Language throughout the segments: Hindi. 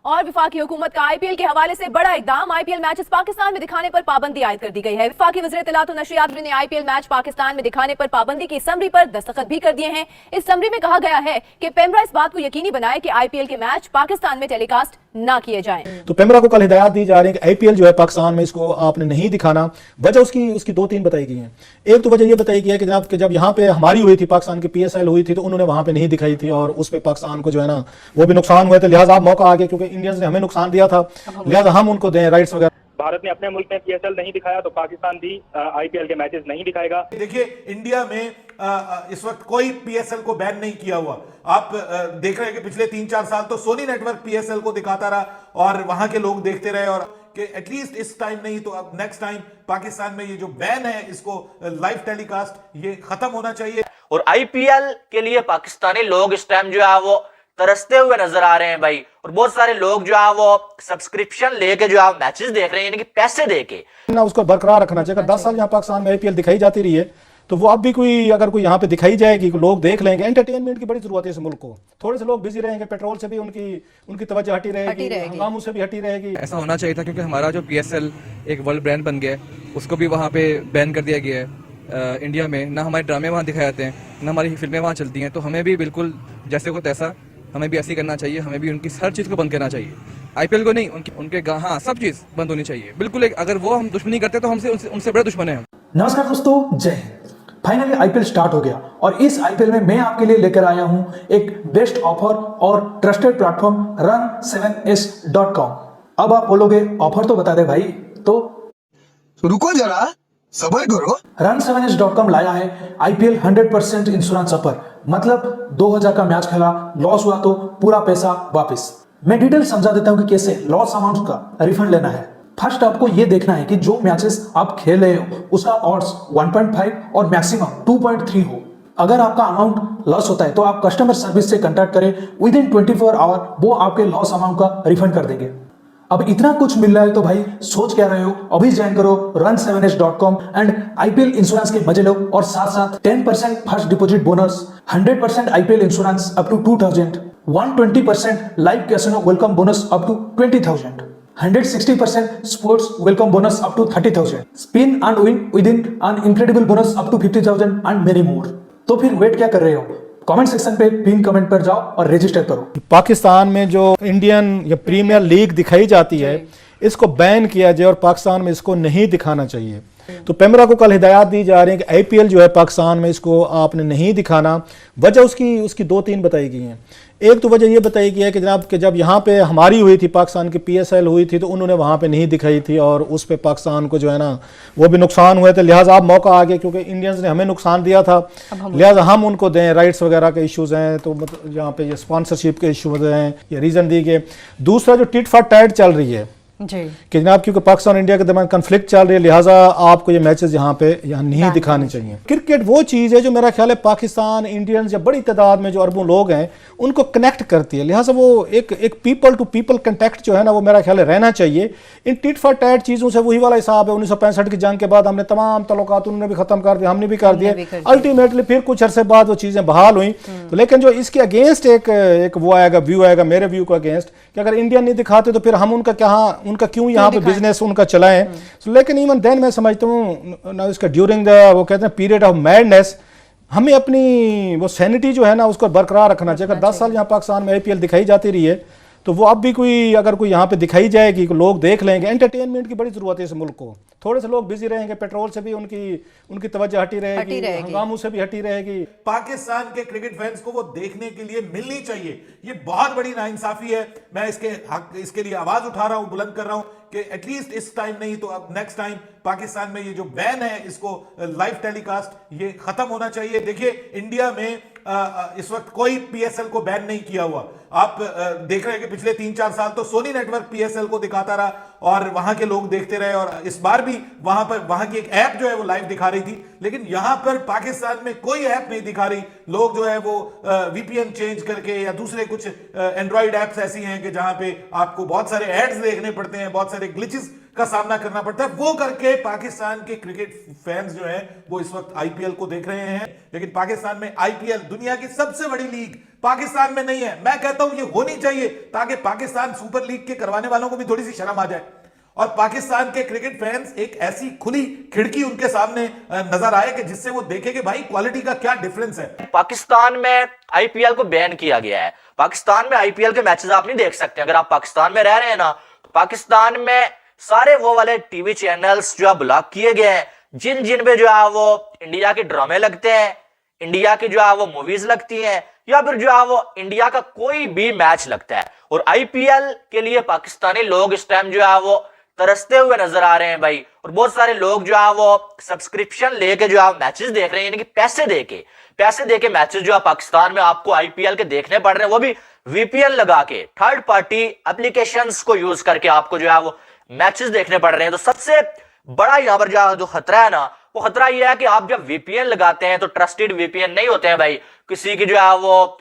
और वफाकी हुकूमत का आईपीएल के हवाले से बड़ा इकदाम। आईपीएल मैचेस पाकिस्तान में दिखाने पर पाबंदी आयद कर दी गई है। वफाकी वज़ीर इत्तलात और नशरियात ने आईपीएल मैच पाकिस्तान में दिखाने पर पाबंदी की समरी पर दस्तखत भी कर दिए हैं। इस समरी में कहा गया है कि पेमरा इस बात को यकीनी बनाए कि आईपीएल के मैच पाकिस्तान में टेलीकास्ट ना किए जाएं। तो पेमरा को कल हिदायत दी जा रही है कि आईपीएल जो है पाकिस्तान में इसको आपने नहीं दिखाना। वजह उसकी दो तीन बताई गई हैं। एक तो वजह ये बताई गई है कि जब यहाँ पे हमारी हुई थी, पाकिस्तान की पीएसएल हुई थी, तो उन्होंने वहां पे नहीं दिखाई थी और उस पे पाकिस्तान को जो है ना वो भी नुकसान हुए थे। लिहाजा आप मौका आ गया, क्योंकि इंडियंस ने हमें नुकसान दिया था, लिहाजा हम उनको दें राइट्स वगैरह। भारत ने अपने मुल्क में पीएसएल नहीं दिखाया तो पाकिस्तान भी आईपीएल के मैचेस नहीं दिखाएगा। देखिए, इंडिया में इस वक्त कोई पीएसएल को बैन नहीं किया हुआ। आप देख रहे हैं कि पिछले 3-4 साल तो सोनी नेटवर्क पीएसएल को दिखाता रहा और वहां के लोग देखते रहे, और कि एटलीस्ट इस टाइम नहीं तो अब नेक्स्ट टाइम पाकिस्तान में ये जो बैन है इसको लाइव टेलीकास्ट ये खत्म होना चाहिए। और आईपीएल के लिए पाकिस्तानी लोग इस टाइम जो है वो तरसते हुए नजर आ रहे हैं भाई, और बहुत सारे लोग जो है वो सब्सक्रिप्शन लेके जो है मैचेस देख रहे हैं, यानी कि पैसे देके ना उसको बरकरार रखना चाहिए। 10 साल यहाँ पाकिस्तान में आईपीएल दिखाई जाती रही है, तो वो अब भी अगर कोई यहाँ पे दिखाई जाएगी, लोग देख लेंगे। एंटरटेनमेंट की बड़ी जरूरत है इस मुल्क को। थोड़े से लोग बिजी रहेंगे, पेट्रोल से भी उनकी तवज्जो हटी रहेगी, हंगामों से भी हटी रहेगी। ऐसा होना चाहिए था, क्योंकि हमारा जो पीएसएल एक वर्ल्ड ब्रांड बन गया है, उसको भी वहाँ पे बैन कर दिया गया है। इंडिया में ना हमारे ड्रामे वहाँ दिखाए जाते हैं, ना हमारी फिल्में वहाँ चलती हैं, तो हमें भी बिल्कुल जैसे को तैसा हमें भी ऐसे ही करना चाहिए। हमें भी उनकी हर चीज़ को बंद करना चाहिए, आईपीएल को नहीं, उनके हाँ सब चीज़ बंद होनी चाहिए बिल्कुल। अगर वो हम दुश्मनी करते तो उनसे बड़े दुश्मन है हम। नमस्कार दोस्तों, जय हिंद। फाइनली आईपीएल स्टार्ट हो गया और इस आईपीएल में मैं आपके लिए लेकर आया हूं एक बेस्ट ऑफर और ट्रस्टेड प्लेटफॉर्म run7s.com। अब आप बोलोगे ऑफर तो बता दे भाई, तो रुको जरा सब्र करो। run7s.com लाया है आईपीएल 100% इंश्योरेंस ऑफर। मतलब 2000 का मैच खेला, लॉस हुआ तो पूरा पैसा वापस। मैं डिटेल समझा देता हूं कि कैसे लॉस अमाउंट का रिफंड लेना है। फर्स्ट आपको ये देखना है कि जो मैचेस आप खेल रहे हो उसका ऑड्स 1.5 और मैक्सिमम 2.3 हो। अगर आपका अमाउंट लॉस होता है तो आप कस्टमर सर्विस से कांटेक्ट करें, विद इन 24 आवर वो आपके लॉस अमाउंट का रिफंड कर देंगे। अब इतना कुछ मिल रहा है तो भाई सोच क्या रहे हो, अभी ज्वाइन करो run7s.com एंड आईपीएल इंश्योरेंस के मजे लो, और साथ साथ 10% first deposit bonus, 100% IPL insurance up to 2000, 120% live casino welcome bonus up to 20,000, 160% sports welcome bonus up to 30,000, spin and win within an incredible bonus up to 50,000 and many more. तो फिर वेट क्या कर रहे हो, कमेंट सेक्शन पे पिन कमेंट पर जाओ और रजिस्टर करो। पाकिस्तान में जो इंडियन या प्रीमियर लीग दिखाई जाती है इसको बैन किया जाए और पाकिस्तान में इसको नहीं दिखाना चाहिए। तो पेमरा को कल हिदायत दी जा रही है कि आईपीएल जो है पाकिस्तान में इसको आपने नहीं दिखाना। वजह उसकी दो तीन बताई गई हैं। एक तो वजह ये बताई गई है कि जनाब कि जब यहाँ पे हमारी हुई थी, पाकिस्तान की पीएसएल हुई थी, तो उन्होंने वहाँ पे नहीं दिखाई थी और उस पे पाकिस्तान को जो है ना वो भी नुकसान हुए थे। लिहाजा आप मौका आ गया, क्योंकि इंडियंस ने हमें नुकसान दिया था, लिहाजा हम उनको दें राइट्स वगैरह के इश्यूज हैं, तो मतलब यहाँ पे ये स्पॉन्सरशिप के इशूज हैं, ये रीज़न दी गए। दूसरा जो टिट फॉर टैट चल रही है कि जनाब क्योंकि पाकिस्तान और इंडिया के दरमियान कन्फ्लिक्ट चल रही है, लिहाजा आपको ये मैचेस यहाँ नहीं दिखाने चाहिए। क्रिकेट वो चीज़ है जो मेरा ख्याल है पाकिस्तान, इंडियंस या बड़ी तादाद में जो अरबों लोग हैं उनको कनेक्ट करती है। लिहाजा वो एक पीपल टू पीपल कंटेक्ट जो है ना वो मेरा ख्याल है रहना चाहिए। इन टिट फॉर टैट चीज़ों से वही वाला हिसाब है। 1965 की जंग के बाद हमने तमाम तल्लुकात उन्होंने भी खत्म कर दिया, हमने भी कर दिए। अल्टीमेटली फिर कुछ अरसे बाद वो चीज़ें बहाल हुई। तो लेकिन जो इसके अगेंस्ट एक वो आएगा, व्यू आएगा मेरे व्यू को अगेंस्ट, कि अगर इंडिया नहीं दिखाते तो फिर हम उनका क्यों यहाँ पे बिजनेस उनका चलाएं। लेकिन इवन देन मैं समझता हूँ ना इसका ड्यूरिंग द वो कहते हैं पीरियड ऑफ मैडनेस हमें अपनी वो सैनिटी जो है ना उसको बरकरार रखना चाहिए। अगर 10 साल यहाँ पाकिस्तान में आईपीएल दिखाई जाती रही है, तो वो अब भी अगर कोई यहाँ पे दिखाई जाएगी, लोग देख लेंगे। एंटरटेनमेंट की बड़ी जरूरत है इस मुल्क को। थोड़े से लोग बिजी रहेंगे, पेट्रोल से भी उनकी तवज्जो हटी रहेगी, हंगामों से भी हटी रहेगी। पाकिस्तान के क्रिकेट फैंस को वो देखने के लिए मिलनी चाहिए। ये बहुत बड़ी नाइंसाफी है। मैं इसके लिए आवाज उठा रहा हूं, बुलंद कर रहा हूं कि एटलीस्ट इस टाइम नहीं तो अब नेक्स्ट टाइम पाकिस्तान में ये जो बैन है इसको लाइव टेलीकास्ट ये खत्म होना चाहिए। देखिए, इंडिया में इस वक्त कोई पीएसएल को बैन नहीं किया हुआ। आप देख रहे हैं कि पिछले 3-4 साल तो सोनी नेटवर्क पीएसएल को दिखाता रहा और वहां के लोग देखते रहे, और इस बार भी वहां की एक ऐप जो है वो लाइव दिखा रही थी। लेकिन यहां पर पाकिस्तान में कोई ऐप नहीं दिखा रही। लोग जो है वो वीपीएन चेंज करके या दूसरे कुछ एंड्रॉइड ऐप्स ऐसी हैं कि जहां पे आपको बहुत सारे एड्स देखने पड़ते हैं, बहुत सारे ग्लिचेस का सामना करना पड़ता है। वो करके पाकिस्तान के क्रिकेट फैंस जो हैं वो इस वक्त आईपीएल को देख रहे हैं, लेकिन पाकिस्तान में आईपीएल दुनिया की सबसे बड़ी लीग पाकिस्तान में नहीं है। मैं कहता हूं ये होनी चाहिए ताकि पाकिस्तान सुपर लीग के करवाने वालों को भी थोड़ी सी शर्म आ जाए और पाकिस्तान के क्रिकेट फैंस एक ऐसी खुली खिड़की उनके सामने नजर आए कि जिससे वो देखे कि भाई क्वालिटी का क्या डिफरेंस है। पाकिस्तान में आईपीएल को बैन किया गया है। पाकिस्तान में आईपीएल के मैचेस आप नहीं देख सकते। अगर आप पाकिस्तान में रह रहे हैं ना, तो पाकिस्तान में सारे वो वाले टीवी चैनल्स जो है ब्लॉक किए गए हैं, जिन जिन पे जो है वो इंडिया के ड्रामे लगते हैं, इंडिया की जो है वो मूवीज लगती हैं, या फिर जो है वो इंडिया का कोई भी मैच लगता है। और आईपीएल के लिए पाकिस्तानी लोग इस टाइम जो है वो तरसते हुए नजर आ रहे हैं भाई। और बहुत सारे लोग जो है वो सब्सक्रिप्शन लेके जो है मैचेस देख रहे हैं, यानी कि पैसे देके मैचेस जो है पाकिस्तान में आपको आईपीएल के देखने पड़ रहे हैं, वो भी वीपीएन लगा के, थर्ड पार्टी एप्लीकेशंस को यूज करके आपको जो है वो मैचेस देखने पड़ रहे हैं। तो सबसे बड़ा यहां पर जो खतरा है ना, वो खतरा यह है कि आप जब वीपीएन लगाते हैं तो ट्रस्टेड वीपीएन नहीं होते हैं भाई। किसी की जो है वो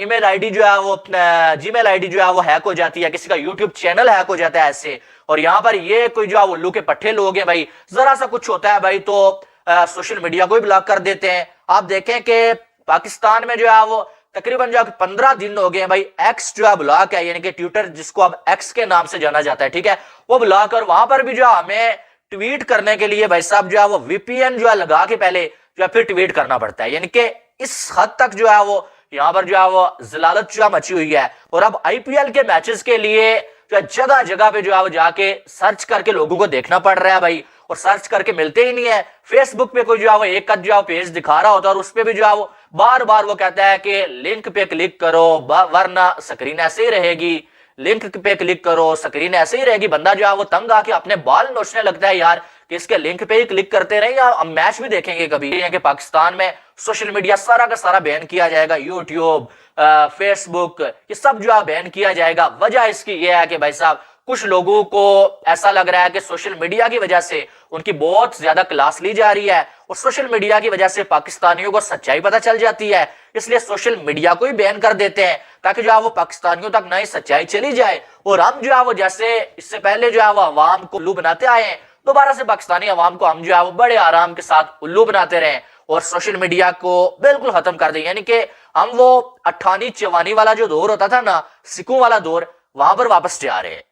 ईमेल आईडी जो है वो जीमेल आईडी जो है वो हैक हो जाती है, किसी का यूट्यूब चैनल हैक हो जाता है ऐसे। और यहां पर ये कोई जो है उल्लू के पट्टे लोग हैं भाई, जरा सा कुछ होता है भाई तो सोशल मीडिया को भी ब्लॉक कर देते हैं। आप देखें कि पाकिस्तान में जो है वो तकरीबन जो 15 दिन हो गए हैं भाई, एक्स जो है ब्लॉक है, यानी कि ट्विटर जिसको अब एक्स के नाम से जाना जाता है, ठीक है, वो ब्लॉक। और वहां पर भी जो है हमें ट्वीट करने के लिए भाई साहब जो है वो वीपीएन जो है लगा के पहले जो है फिर ट्वीट करना पड़ता है। यानी कि इस हद तक जो है वो यहां पर जो है वो जलालत जो है मची हुई है। और अब आईपीएल के मैचेस के लिए जो जगह जगह पे जो है वो जाके सर्च करके लोगों को देखना पड़ रहा है भाई, और सर्च करके मिलते ही नहीं है। फेसबुक पे कोई जो है वो एक जो है पेज दिखा रहा होता है और उस पे भी जो है वो बार बार वो कहता है कि लिंक पे क्लिक करो वरना स्क्रीन ऐसे ही रहेगी, लिंक पे क्लिक करो स्क्रीन ऐसे ही रहेगी। बंदा जो है वो तंग आके अपने बाल नोचने लगता है यार कि इसके लिंक पे ही क्लिक करते रहे या हम मैच भी देखेंगे कभी। कि पाकिस्तान में सोशल मीडिया सारा का सारा बैन किया जाएगा, यूट्यूब, फेसबुक, ये सब जो है बैन किया जाएगा। वजह इसकी यह है कि भाई साहब कुछ लोगों को ऐसा लग रहा है कि सोशल मीडिया की वजह से उनकी बहुत ज्यादा क्लास ली जा रही है और सोशल मीडिया की वजह से पाकिस्तानियों को सच्चाई पता चल जाती है, इसलिए सोशल मीडिया को ही बैन कर देते हैं ताकि जो है वो पाकिस्तानियों तक नई सच्चाई चली जाए। और हम जो है वो जैसे इससे पहले जो है वो अवाम को उल्लू बनाते आए हैं, दोबारा से पाकिस्तानी अवाम को हम जो है वो बड़े आराम के साथ उल्लू बनाते रहे और सोशल मीडिया को बिल्कुल खत्म कर दें। यानी कि हम वो 98-94 वाला जो दौर होता था ना, सिखों वाला दौर, वहां पर वापस जा रहे हैं।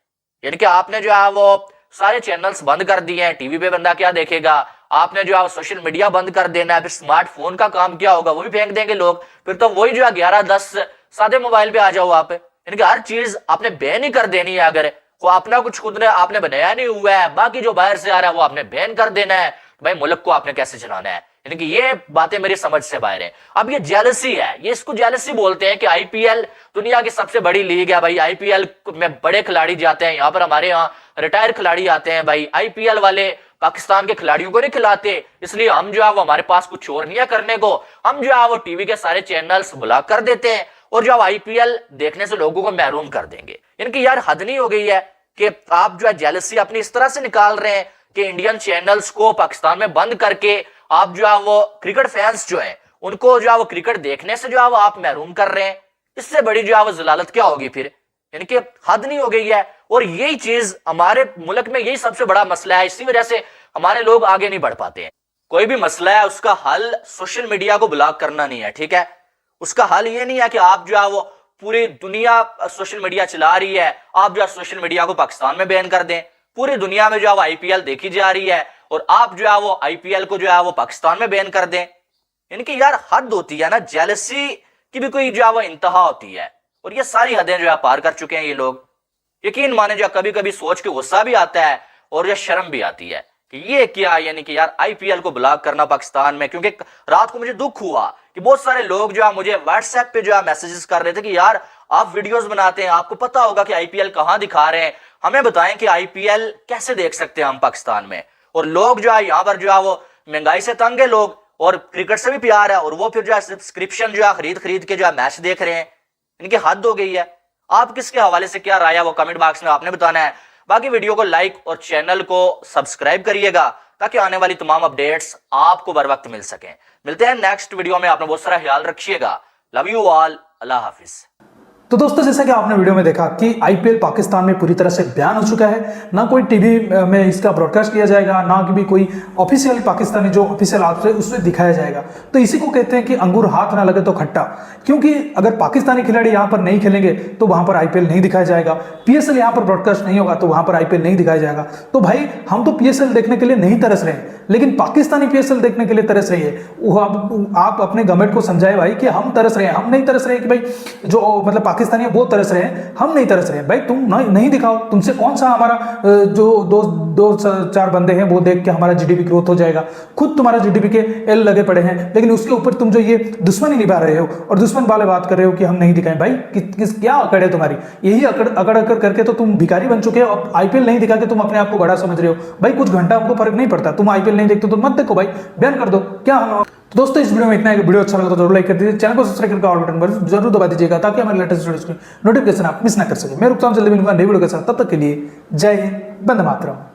यानी कि आपने जो है वो सारे चैनल्स बंद कर दिए हैं, टीवी पे बंदा क्या देखेगा, आपने जो है सोशल मीडिया बंद कर देना है, फिर स्मार्टफोन का काम क्या होगा, वो भी फेंक देंगे लोग, फिर तो वही जो है 11-10 सादे मोबाइल पे आ जाओ आप। यानी कि हर चीज आपने बैन ही कर देनी है। अगर वो अपना कुछ खुद ने आपने बनाया नहीं हुआ है, बाकी जो बाहर से आ रहा है वो आपने बैन कर देना है, भाई मुल्क को आपने कैसे चलाना है। यानी कि ये बातें मेरी समझ से बाहर है। अब ये जेलसी है, ये इसको जेलसी बोलते हैं कि आईपीएल दुनिया की सबसे बड़ी लीग है भाई, आईपीएल में बड़े खिलाड़ी जाते हैं, यहाँ पर हमारे यहाँ रिटायर खिलाड़ी आते हैं भाई, आईपीएल वाले पाकिस्तान के खिलाड़ियों को नहीं खिलाते, इसलिए हम जो है वो हमारे पास कुछ और नहीं है करने को, हम जो है वो टीवी के सारे चैनल्स ब्लॉक कर देते हैं और जो आईपीएल देखने से लोगों को महरूम कर देंगे। इनकी यार हद नहीं हो गई है कि आप जो है जेलसी अपनी इस तरह से निकाल रहे हैं कि इंडियन चैनल्स को पाकिस्तान में बंद करके आप जो है वो क्रिकेट फैंस जो है उनको जो है वो क्रिकेट देखने से जो है वो आप महरूम कर रहे हैं। इससे बड़ी जो है वो जलालत क्या होगी फिर, यानी कि हद नहीं हो गई है। और यही चीज हमारे मुल्क में यही सबसे बड़ा मसला है, इसी वजह से हमारे लोग आगे नहीं बढ़ पाते हैं। कोई भी मसला है उसका हल सोशल मीडिया को ब्लॉक करना नहीं है, ठीक है, उसका हल ये नहीं है कि आप जो है वो पूरी दुनिया सोशल मीडिया चला रही है, आप जो है सोशल मीडिया को पाकिस्तान में बैन कर दें। पूरी दुनिया में जो है वो आईपीएल देखी जा रही है और आप जो है वो आईपीएल को जो है वो पाकिस्तान में बैन कर दें। इनकी यार हद होती है ना, जेलसी की भी कोई जो है वो इंतहा होती है और ये सारी हदें जो है पार कर चुके हैं ये लोग। यकीन माने जो कभी कभी सोच के गुस्सा भी आता है और ये शर्म भी आती है कि ये क्या, यानी कि यार आईपीएल को ब्लॉक करना पाकिस्तान में। क्योंकि रात को मुझे दुख हुआ कि बहुत सारे लोग जो है मुझे व्हाट्सएप पे जो है मैसेजेस कर रहे थे कि यार आप वीडियोस बनाते हैं, आपको पता होगा कि आईपीएल कहां दिखा रहे हैं, हमें बताएं कि आईपीएल कैसे देख सकते हैं हम पाकिस्तान में। और लोग जो है यहाँ पर जो है वो महंगाई से तंग है लोग और क्रिकेट से भी प्यार है और वो फिर जो है सब्सक्रिप्शन जो है खरीद के जो है मैच देख रहे हैं। इनकी हद हो गई है। आप किसके हवाले से क्या राय है वो कमेंट बॉक्स में आपने बताना है। बाकी वीडियो को लाइक और चैनल को सब्सक्राइब करिएगा ताकि आने वाली तमाम अपडेट्स आपको बर वक्त मिल सकें। मिलते हैं नेक्स्ट वीडियो में, आपने बहुत सारा ख्याल रखिएगा। लव यू ऑल, अल्लाह हाफिज। तो दोस्तों जैसा कि आपने वीडियो में देखा कि आईपीएल पाकिस्तान में पूरी तरह से बैन हो चुका है, ना कोई टीवी में इसका ब्रॉडकास्ट किया जाएगा, ना कि भी कोई ऑफिशियल पाकिस्तानी जो ऑफिशियल ऐप है उसमें दिखाया जाएगा। तो इसी को कहते हैं कि अंगूर हाथ ना लगे तो खट्टा, क्योंकि अगर पाकिस्तानी खिलाड़ी यहाँ पर नहीं खेलेंगे तो वहां पर आईपीएल नहीं दिखाया जाएगा, पीएसएल यहाँ पर ब्रॉडकास्ट नहीं होगा तो वहां पर आईपीएल नहीं दिखाया जाएगा। तो भाई हम तो पीएसएल देखने के लिए नहीं तरस रहे हैं, लेकिन पाकिस्तानी पीएसएल देखने के लिए तरस रही है। वो आप अपने गवर्नमेंट को समझाए भाई कि हम तरस रहे हैं, हम नहीं तरस रहे कि भाई जो मतलब पाकिस्तानी है वो तरस रहे हैं, हम नहीं तरस रहे हैं। भाई तुम नहीं दिखाओ, तुमसे कौन सा हमारा जो दो चार बंदे हैं वो देख के हमारा जीडीपी ग्रोथ हो जाएगा। खुद तुम्हारा जीडीपी के एल लगे पड़े हैं, लेकिन उसके ऊपर तुम जो ये दुश्मनी निभा रहे हो और दुश्मन वाले बात कर रहे हो कि हम नहीं दिखाएं। भाई क्या अकड़ है तुम्हारी? यही अकड़ करके तो तुम भिखारी बन चुके हो। अब आईपीएल नहीं दिखा के तुम अपने आप को बड़ा समझ रहे हो। भाई कुछ घंटा हमको फर्क नहीं पड़ता, तुम आईपीएल नहीं देखते तो मत देखो भाई, बैन कर दो। क्या हम तो दोस्तों इस वीडियो में इतना है। वीडियो अच्छा लगा तो जरूर लाइक कर दीजिए, चैनल को सब्सक्राइब करके ऑल बटन पर जरूर दबा दीजिएगा ताकि हमारे लेटेस्ट वीडियोस की नोटिफिकेशन आप मिस ना कर सके। मैं रुकता हूं जल्दी मिलूंगा नई वीडियो के साथ, तब तक के लिए जय हिंद, वंदे मातरम।